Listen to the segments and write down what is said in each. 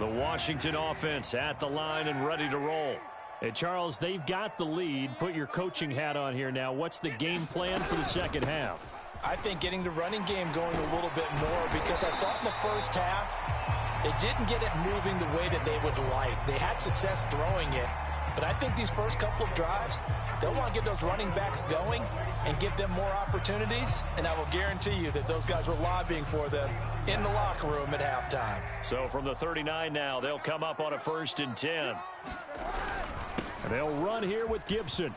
The Washington offense at the line and ready to roll. Hey, Charles, they've got the lead. Put your coaching hat on here now. What's the game plan for the second half? I think getting the running game going a little bit more, because I thought in the first half they didn't get it moving the way that they would like. They had success throwing it, but I think these first couple of drives, they'll want to get those running backs going and give them more opportunities, and I will guarantee you that those guys were lobbying for them in the locker room at halftime. So from the 39 now, they'll come up on a 1st and 10. And they'll run here with Gibson.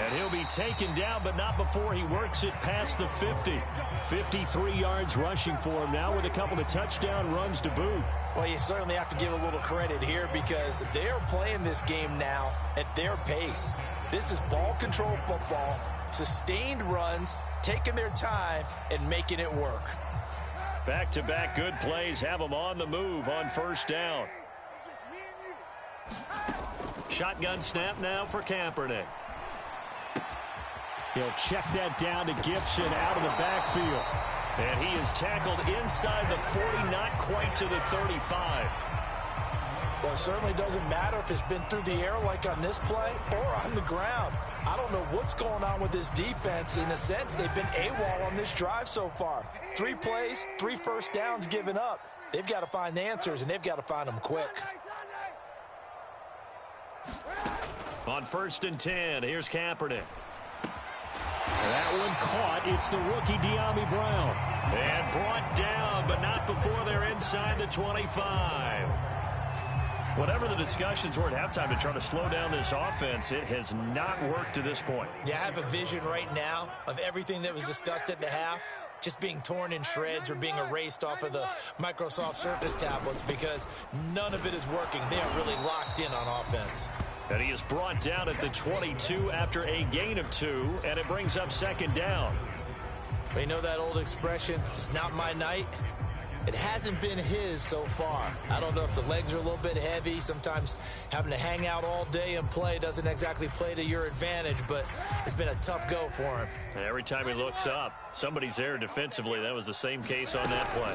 And he'll be taken down, but not before he works it past the 50. 53 yards rushing for him now with a couple of touchdown runs to boot. Well, you certainly have to give a little credit here, because they're playing this game now at their pace. This is ball control football, sustained runs, taking their time and making it work. Back-to-back good plays have them on the move on 1st down. Shotgun snap now for Kaepernick. He'll check that down to Gibson out of the backfield. And he is tackled inside the 40, not quite to the 35. Well, it certainly doesn't matter if it's been through the air like on this play or on the ground. I don't know what's going on with this defense. In a sense, they've been AWOL on this drive so far. 3 plays, 3 first downs given up. They've got to find the answers, and they've got to find them quick. On 1st and 10, here's Kaepernick. That one caught. It's the rookie Dyami Brown. And brought down, but not before they're inside the 25. Whatever the discussions were at halftime to try to slow down this offense, it has not worked to this point. Yeah, I have a vision right now of everything that was discussed at the half just being torn in shreds or being erased off of the Microsoft Surface tablets, because none of it is working. They are really locked in on offense. And he is brought down at the 22 after a gain of 2, and it brings up 2nd down. Well, you know that old expression, it's not my night? It hasn't been his so far. I don't know if the legs are a little bit heavy. Sometimes having to hang out all day and play doesn't exactly play to your advantage, but it's been a tough go for him. Every time he looks up, somebody's there defensively. That was the same case on that play.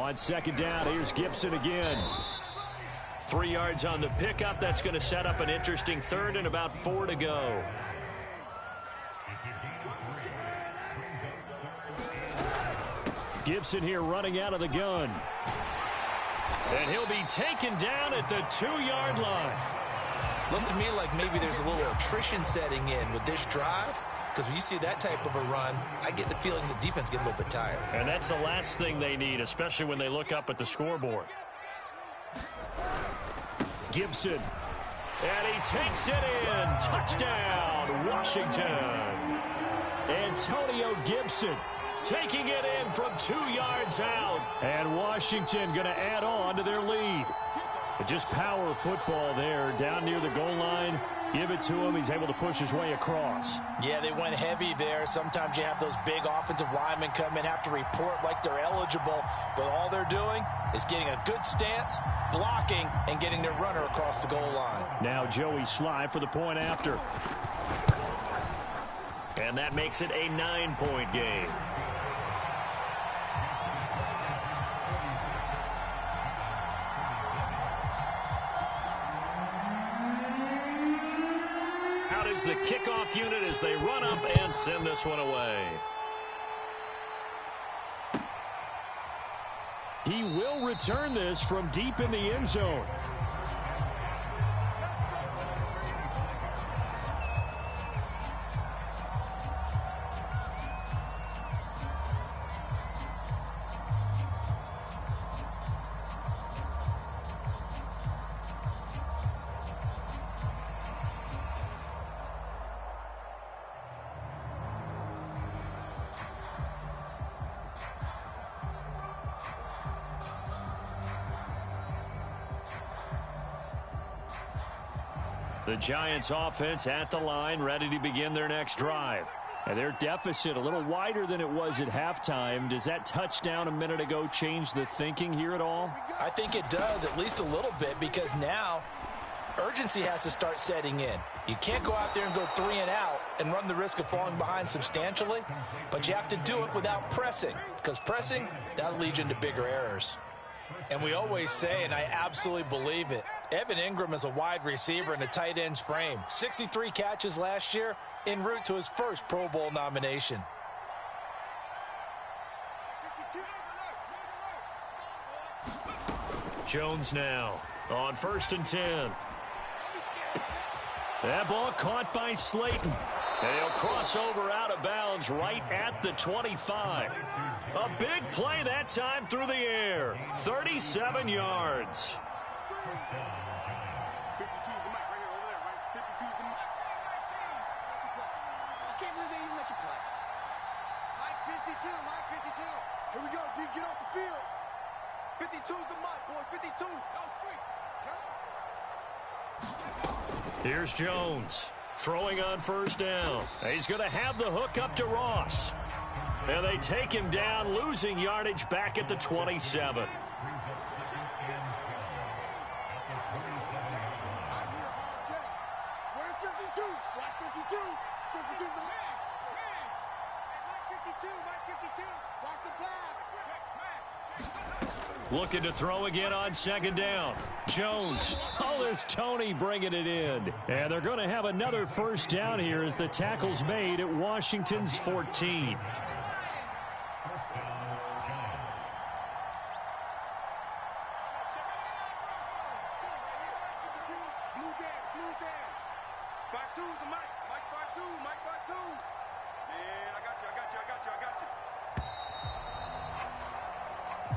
On 2nd down, here's Gibson again. 3 yards on the pickup. That's going to set up an interesting 3rd and about 4 to go. Gibson here running out of the gun. And he'll be taken down at the 2-yard line. Looks to me like maybe there's a little attrition setting in with this drive, because when you see that type of a run, I get the feeling the defense gets a little bit tired. And that's the last thing they need, especially when they look up at the scoreboard. Gibson. And he takes it in. Touchdown, Washington. Antonio Gibson taking it in from 2 yards out. And Washington going to add on to their lead. But just power football there down near the goal line. Give it to him. He's able to push his way across. Yeah, they went heavy there. Sometimes you have those big offensive linemen come in, have to report like they're eligible. But all they're doing is getting a good stance, blocking, and getting their runner across the goal line. Now Joey Sly for the point after. And that makes it a 9-point game. Out is the kickoff unit as they run up and send this one away. He will return this from deep in the end zone. The Giants offense at the line, ready to begin their next drive. And their deficit a little wider than it was at halftime. Does that touchdown a minute ago change the thinking here at all? I think it does, at least a little bit, because now urgency has to start setting in. You can't go out there and go 3 and out and run the risk of falling behind substantially, but you have to do it without pressing, because pressing, that'll lead you into bigger errors. And we always say, and I absolutely believe it, Evan Ingram is a wide receiver in a tight end's frame. 63 catches last year, en route to his first Pro Bowl nomination. Jones now on 1st and 10. That ball caught by Slayton. And he'll cross over out of bounds right at the 25. A big play that time through the air. 37 yards. 52's the mic right here over there, right? 52's the mic. I can't believe they even let you play. Mike 52, Mike 52. Here we go, D, get off the field. 52's the mic, boys, 52. Go street. Let's go. Here's Jones. Throwing on 1st down. He's going to have the hook up to Ross. And they take him down, losing yardage back at the 27. Where's 52? Right 52. 52's the mic. Mike 52, Mike 52. Watch the pass. Looking to throw again on 2nd down. Jones. Oh, there's Tony bringing it in. And they're going to have another 1st down here as the tackle's made at Washington's 14.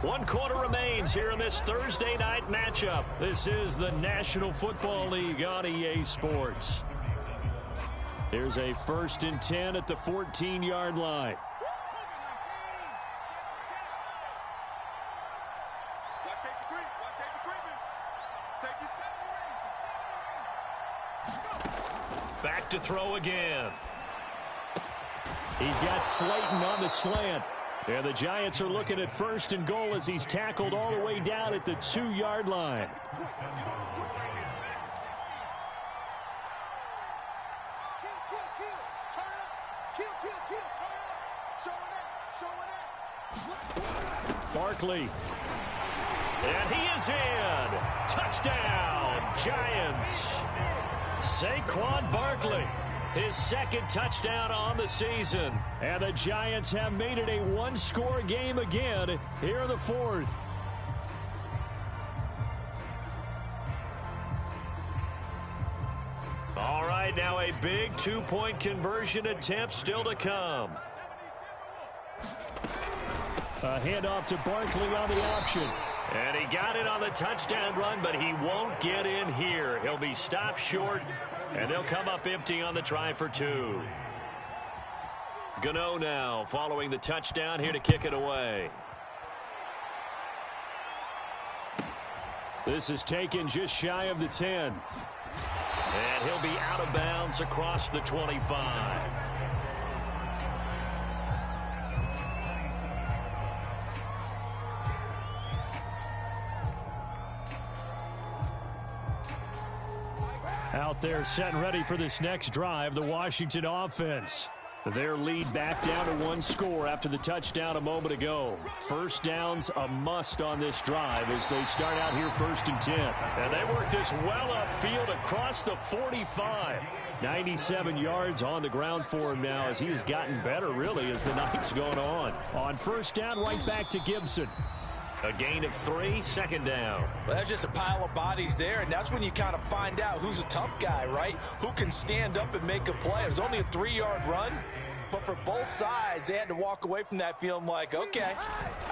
One quarter remains here in this Thursday night matchup. This is the National Football League on EA Sports. Here's a 1st and 10 at the 14-yard line. Back to throw again. He's got Slayton on the slant. And the Giants are looking at 1st and goal as he's tackled all the way down at the 2-yard line. Barkley. And he is in. Touchdown, Giants. Saquon Barkley. His 2nd touchdown on the season. And the Giants have made it a one-score game again here in the 4th. All right, now a big 2-point conversion attempt still to come. A handoff to Barkley on the option. And he got it on the touchdown run, but he won't get in here. He'll be stopped short. And they'll come up empty on the try for 2. Gano now following the touchdown here to kick it away. This is taken just shy of the 10. And he'll be out of bounds across the 25. Out there set and ready for this next drive, the Washington offense. Their lead back down to 1 score after the touchdown a moment ago. 1st downs a must on this drive as they start out here 1st and 10. And they work this well upfield across the 45. 97 yards on the ground for him now as he has gotten better really as the night's going on. On 1st down, right back to Gibson. A gain of 3, 2nd down. Well, that's just a pile of bodies there, and that's when you kind of find out who's a tough guy, right? Who can stand up and make a play. It was only a 3-yard run, but for both sides, they had to walk away from that feeling like, okay,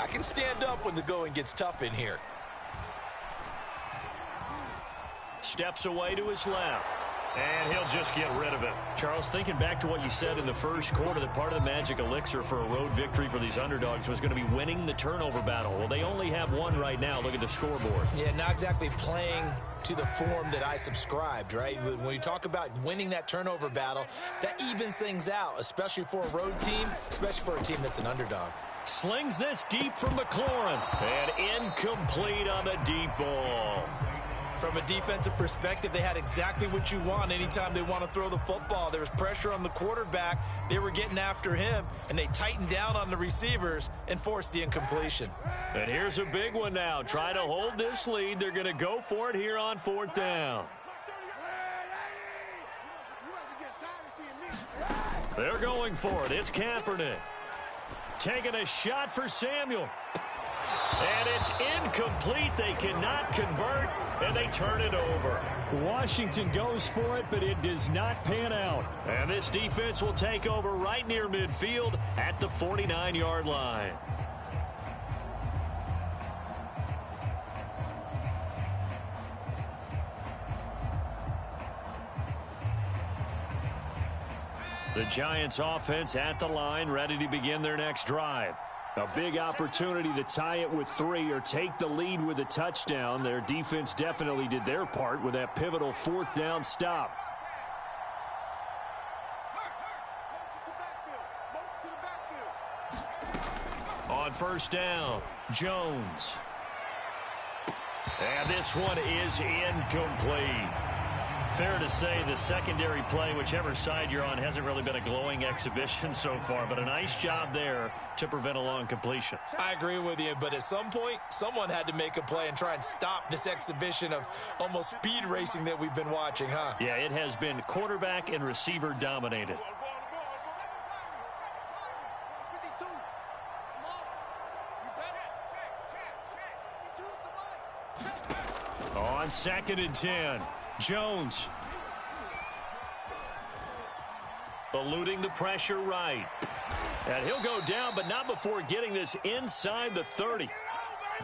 I can stand up when the going gets tough in here. Steps away to his left. And he'll just get rid of it. Charles, thinking back to what you said in the first quarter, that part of the magic elixir for a road victory for these underdogs was going to be winning the turnover battle. Well, they only have one right now. Look at the scoreboard. Yeah, not exactly playing to the form that I subscribed, right? When you talk about winning that turnover battle, that evens things out, especially for a road team, especially for a team that's an underdog. Slings this deep from McLaurin. And incomplete on the deep ball. From a defensive perspective, they had exactly what you want anytime they want to throw the football. There was pressure on the quarterback. They were getting after him, and they tightened down on the receivers and forced the incompletion. And here's a big one now. Trying to hold this lead. They're going to go for it here on 4th down. They're going for it. It's Kaepernick. Taking a shot for Samuel. And it's incomplete. They cannot convert, and they turn it over. Washington goes for it, but it does not pan out. And this defense will take over right near midfield at the 49-yard line. The Giants offense at the line, ready to begin their next drive. A big opportunity to tie it with 3 or take the lead with a touchdown. Their defense definitely did their part with that pivotal 4th down stop. On 1st down, Jones. And this one is incomplete. Fair to say the secondary play, whichever side you're on, hasn't really been a glowing exhibition so far, but a nice job there to prevent a long completion. I agree with you, but at some point, someone had to make a play and try and stop this exhibition of almost speed racing that we've been watching, huh? Yeah, it has been quarterback and receiver dominated. On 2nd and 10. Jones. Eluding the pressure right. And he'll go down, but not before getting this inside the 30.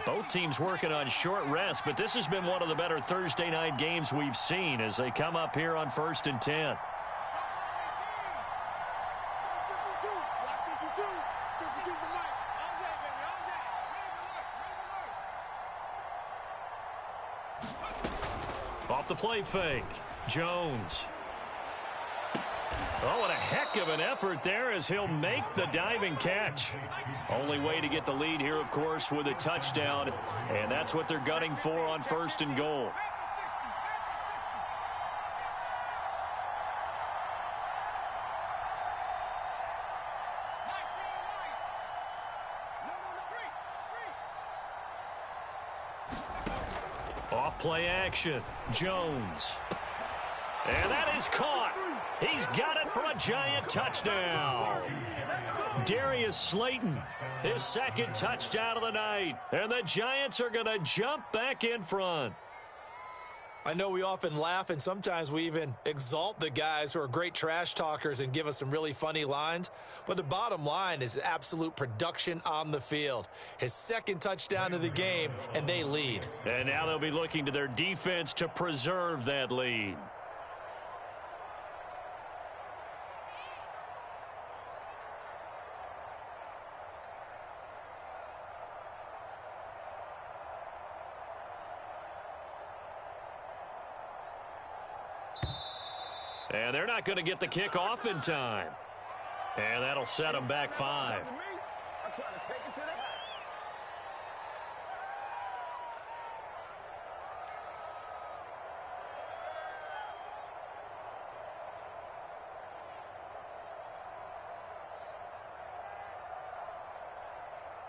Both teams working on short rest, but this has been one of the better Thursday night games we've seen as they come up here on 1st and 10. Off the play fake. Jones. Oh, and a heck of an effort there as he'll make the diving catch. Only way to get the lead here, of course, with a touchdown. And that's what they're gunning for on 1st and goal. Off play action. Jones. And that is caught. He's got it for a Giant touchdown. Darius Slayton, his 2nd touchdown of the night. And the Giants are going to jump back in front. I know we often laugh, and sometimes we even exalt the guys who are great trash talkers and give us some really funny lines. But the bottom line is absolute production on the field. His 2nd touchdown of the game, and they lead. And now they'll be looking to their defense to preserve that lead. And they're not going to get the kickoff in time. And that'll set them back 5.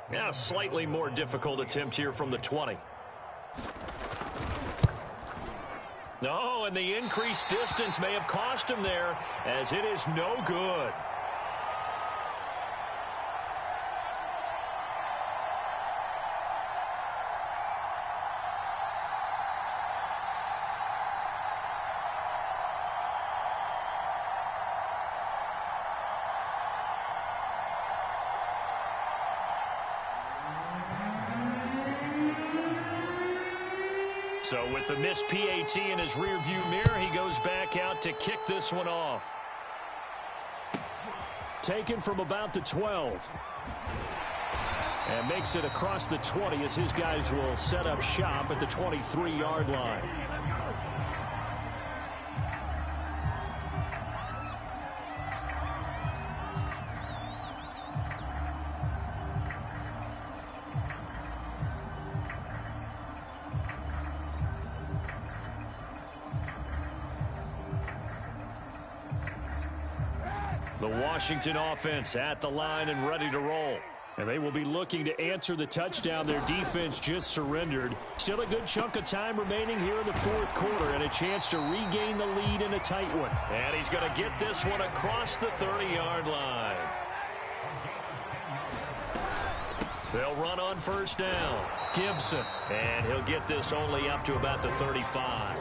Yeah, a slightly more difficult attempt here from the 20. No, and the increased distance may have cost him there, as it is no good. So with the missed PAT in his rearview mirror, he goes back out to kick this one off. Taken from about the 12. And makes it across the 20 as his guys will set up shop at the 23-yard line. The Washington offense at the line and ready to roll. And they will be looking to answer the touchdown their defense just surrendered. Still a good chunk of time remaining here in the fourth quarter and a chance to regain the lead in a tight one. And he's going to get this one across the 30-yard line. They'll run on first down. Gibson. And he'll get this only up to about the 35.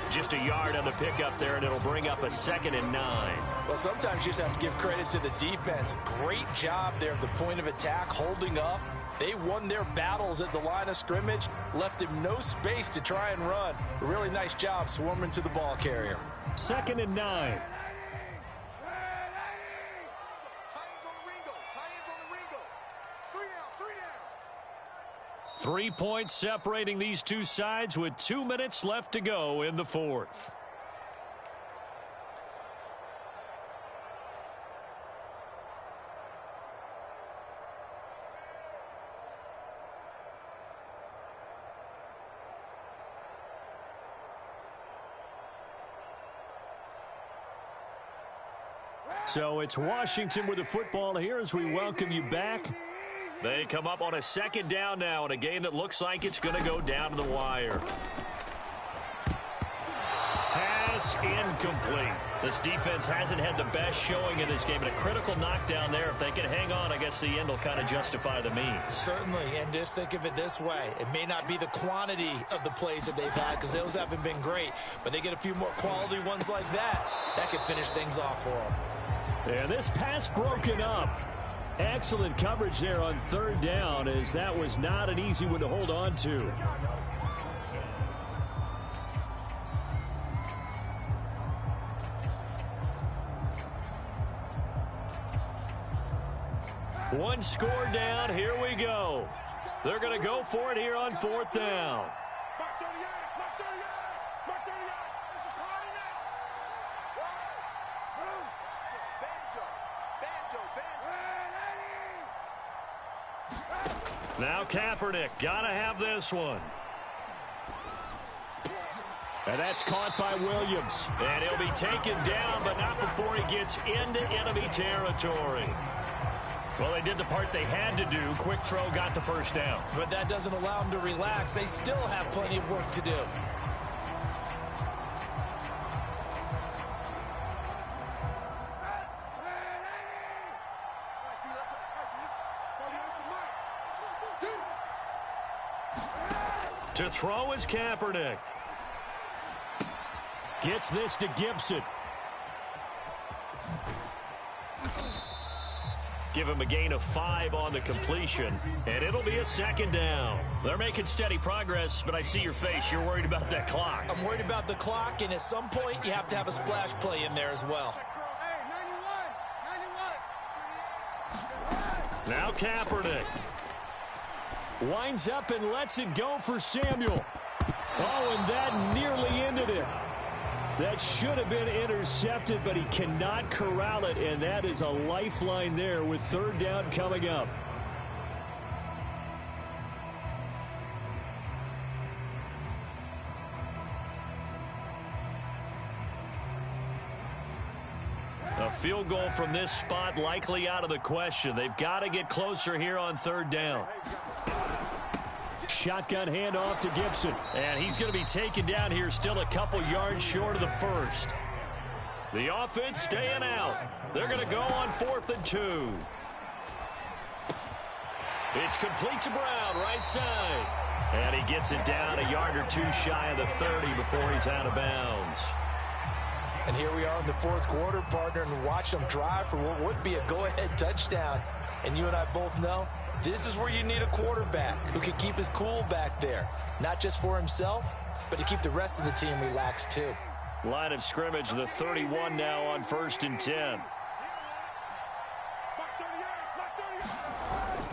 Just a yard on the pickup there, and it'll bring up a 2nd and 9. Well, sometimes you just have to give credit to the defense. Great job there at the point of attack, holding up. They won their battles at the line of scrimmage, left him no space to try and run. A really nice job swarming to the ball carrier. 2nd and 9. 3 points separating these two sides with 2 minutes left to go in the fourth. So it's Washington with the football here as we welcome you back. They come up on a 2nd down now in a game that looks like it's going to go down to the wire. Pass incomplete. This defense hasn't had the best showing in this game, and a critical knockdown there. If they can hang on, I guess the end will kind of justify the means. Certainly, and just think of it this way. It may not be the quantity of the plays that they've had because those haven't been great, but they get a few more quality ones like that. That could finish things off for them. And this pass broken up. Excellent coverage there on 3rd down, as that was not an easy one to hold on to. One score down. Here we go. They're going to go for it here on 4th down. Now Kaepernick, gotta have this one. And that's caught by Williams. And he'll be taken down, but not before he gets into enemy territory. Well, they did the part they had to do. Quick throw, got the first down. But that doesn't allow them to relax. They still have plenty of work to do. To throw is Kaepernick. Gets this to Gibson. Give him a gain of 5 on the completion, and it'll be a 2nd down. They're making steady progress, but I see your face. You're worried about that clock. I'm worried about the clock, and at some point, you have to have a splash play in there as well. Now Kaepernick. Winds up and lets it go for Samuel. Oh, and that nearly ended it. That should have been intercepted, but he cannot corral it, and that is a lifeline there with 3rd down coming up. A field goal from this spot likely out of the question. They've got to get closer here on 3rd down. Shotgun handoff to Gibson. And he's going to be taken down here still a couple yards short of the first. The offense staying out. They're going to go on 4th and 2. It's complete to Brown, right side. And he gets it down a yard or 2 shy of the 30 before he's out of bounds. And here we are in the 4th quarter, partner, and watch them drive for what would be a go-ahead touchdown. And you and I both know this is where you need a quarterback who can keep his cool back there, not just for himself, but to keep the rest of the team relaxed too. Line of scrimmage, the 31 now on 1st and 10.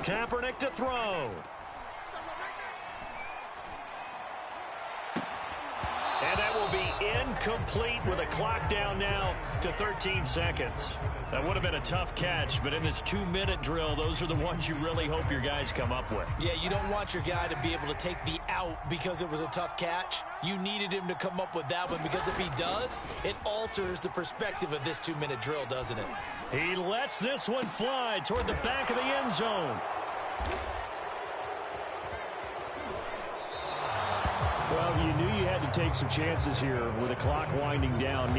Kaepernick to throw. And that will be incomplete with a clock down now to 13 seconds. That would have been a tough catch, but in this 2-minute drill, those are the ones you really hope your guys come up with. Yeah, you don't want your guy to be able to take the out because it was a tough catch. You needed him to come up with that one, because if he does, it alters the perspective of this 2-minute drill, doesn't it? He lets this one fly toward the back of the end zone. Well, you knew you had to take some chances here with the clock winding down.